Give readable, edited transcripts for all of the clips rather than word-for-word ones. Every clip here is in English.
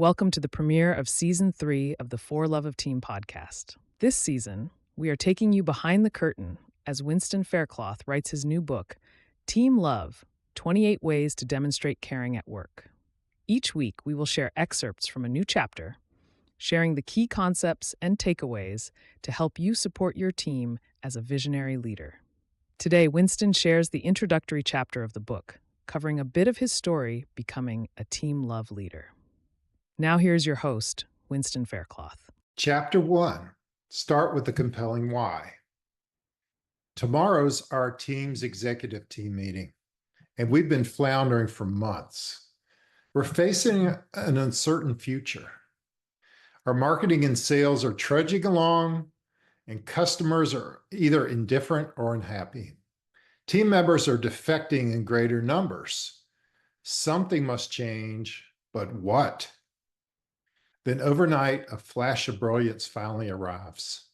Welcome to the premiere of Season 3 of the For Love of Team podcast. This season, we are taking you behind the curtain as Winston Faircloth writes his new book, Team Love: 28 Ways to Demonstrate Caring at Work. Each week, we will share excerpts from a new chapter, sharing the key concepts and takeaways to help you support your team as a visionary leader. Today, Winston shares the introductory chapter of the book, covering a bit of his story becoming a Team Love leader. Now here's your host, Winston Faircloth. Chapter 1. Start with the compelling why. Tomorrow's our team's executive team meeting, and we've been floundering for months. We're facing an uncertain future. Our marketing and sales are trudging along, and customers are either indifferent or unhappy. Team members are defecting in greater numbers. Something must change, but what? Then overnight, a flash of brilliance finally arrives.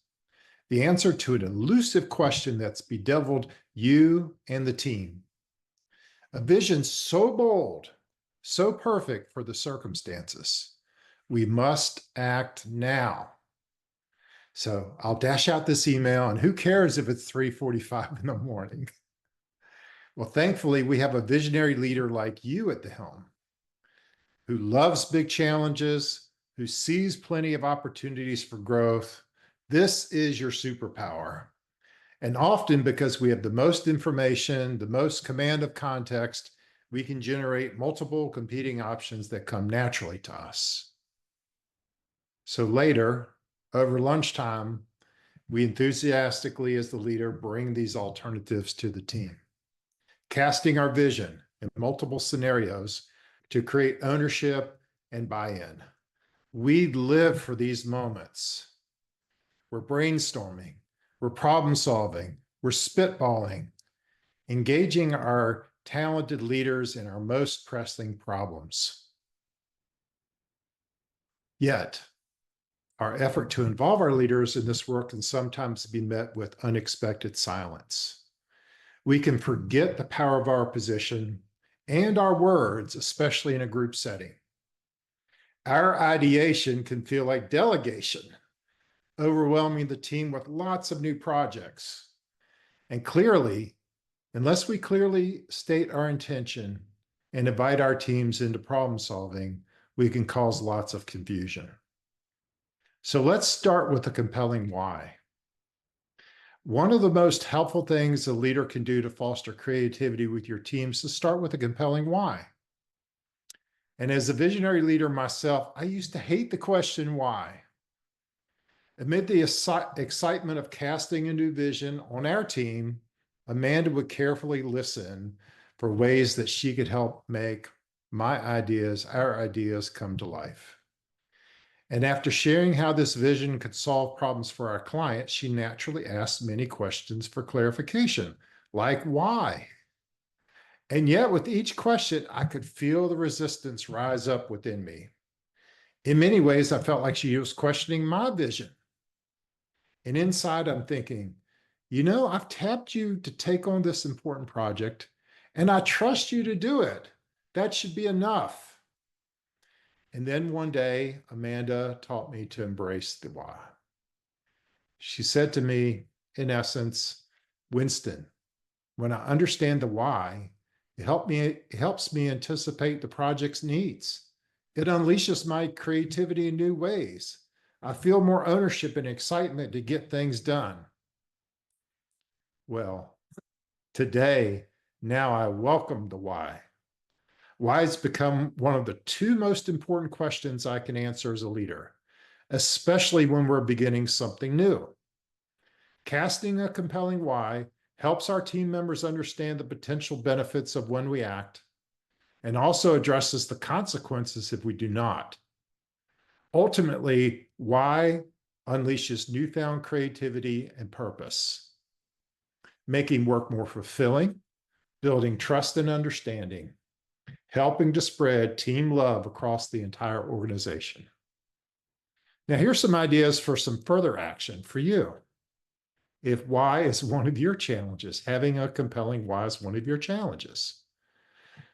The answer to an elusive question that's bedeviled you and the team. A vision so bold, so perfect for the circumstances. We must act now. So I'll dash out this email, and who cares if it's 3:45 in the morning? Well, thankfully, we have a visionary leader like you at the helm, who loves big challenges, who sees plenty of opportunities for growth. This is your superpower. And often, because we have the most information, the most command of context, we can generate multiple competing options that come naturally to us. So later, over lunchtime, we enthusiastically, as the leader, bring these alternatives to the team, casting our vision in multiple scenarios to create ownership and buy-in. We live for these moments. We're brainstorming, we're problem solving, we're spitballing, engaging our talented leaders in our most pressing problems. Yet, our effort to involve our leaders in this work can sometimes be met with unexpected silence. We can forget the power of our position and our words, especially in a group setting. Our ideation can feel like delegation, overwhelming the team with lots of new projects. And clearly, unless we clearly state our intention and invite our teams into problem solving, we can cause lots of confusion. So let's start with a compelling why. One of the most helpful things a leader can do to foster creativity with your teams is to start with a compelling why. And as a visionary leader myself, I used to hate the question why. Amid the excitement of casting a new vision on our team, Amanda would carefully listen for ways that she could help make my ideas, our ideas, come to life. And after sharing how this vision could solve problems for our clients, she naturally asked many questions for clarification, like why? And yet with each question, I could feel the resistance rise up within me. In many ways, I felt like she was questioning my vision. And inside, I'm thinking, I've tapped you to take on this important project, and I trust you to do it. That should be enough. And then one day, Amanda taught me to embrace the why. She said to me, in essence, Winston, when I understand the why, it helps me anticipate the project's needs. It unleashes my creativity in new ways. I feel more ownership and excitement to get things done. Well, today, now I welcome the why. Why has become one of the two most important questions I can answer as a leader, especially when we're beginning something new. Casting a compelling why helps our team members understand the potential benefits of when we act, and also addresses the consequences if we do not. Ultimately, why unleashes newfound creativity and purpose, making work more fulfilling, building trust and understanding, helping to spread team love across the entire organization. Now, here's some ideas for some further action for you. If why is one of your challenges, having a compelling why is one of your challenges.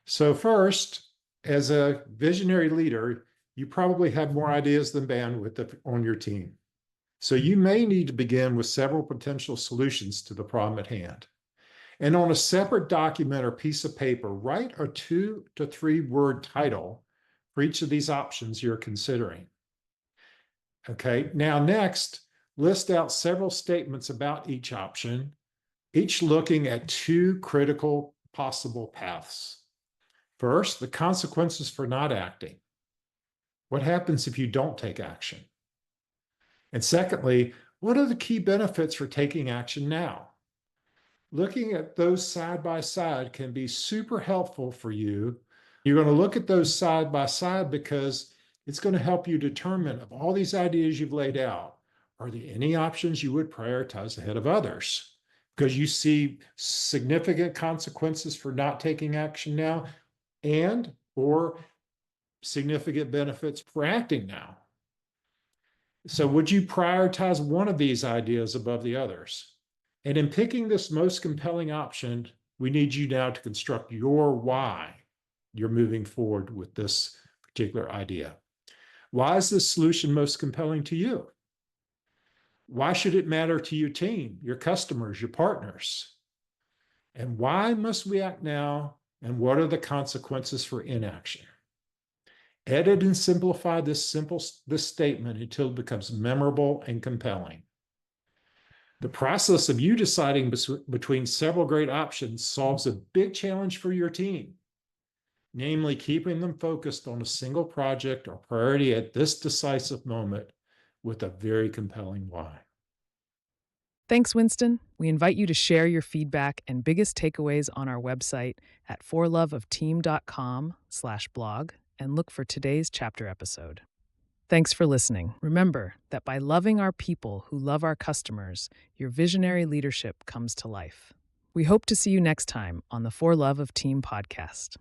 So first, as a visionary leader, you probably have more ideas than bandwidth on your team. So you may need to begin with several potential solutions to the problem at hand. And on a separate document or piece of paper, write a 2 to 3 word title for each of these options you're considering. Okay, now next, list out several statements about each option, each looking at 2 critical possible paths. First, the consequences for not acting. What happens if you don't take action? And secondly, what are the key benefits for taking action now? Looking at those side by side can be super helpful for you. You're going to look at those side by side because it's going to help you determine, of all these ideas you've laid out, are there any options you would prioritize ahead of others? Because you see significant consequences for not taking action now and or significant benefits for acting now. So would you prioritize one of these ideas above the others? And in picking this most compelling option, we need you now to construct your why you're moving forward with this particular idea. Why is this solution most compelling to you? Why should it matter to your team, your customers, your partners? And why must we act now? And what are the consequences for inaction? Edit and simplify this statement until it becomes memorable and compelling. The process of you deciding between several great options solves a big challenge for your team, namely keeping them focused on a single project or priority at this decisive moment with a very compelling why. Thanks, Winston. We invite you to share your feedback and biggest takeaways on our website at forloveofteam.com/blog and look for today's chapter episode. Thanks for listening. Remember that by loving our people who love our customers, your visionary leadership comes to life. We hope to see you next time on the For Love of Team podcast.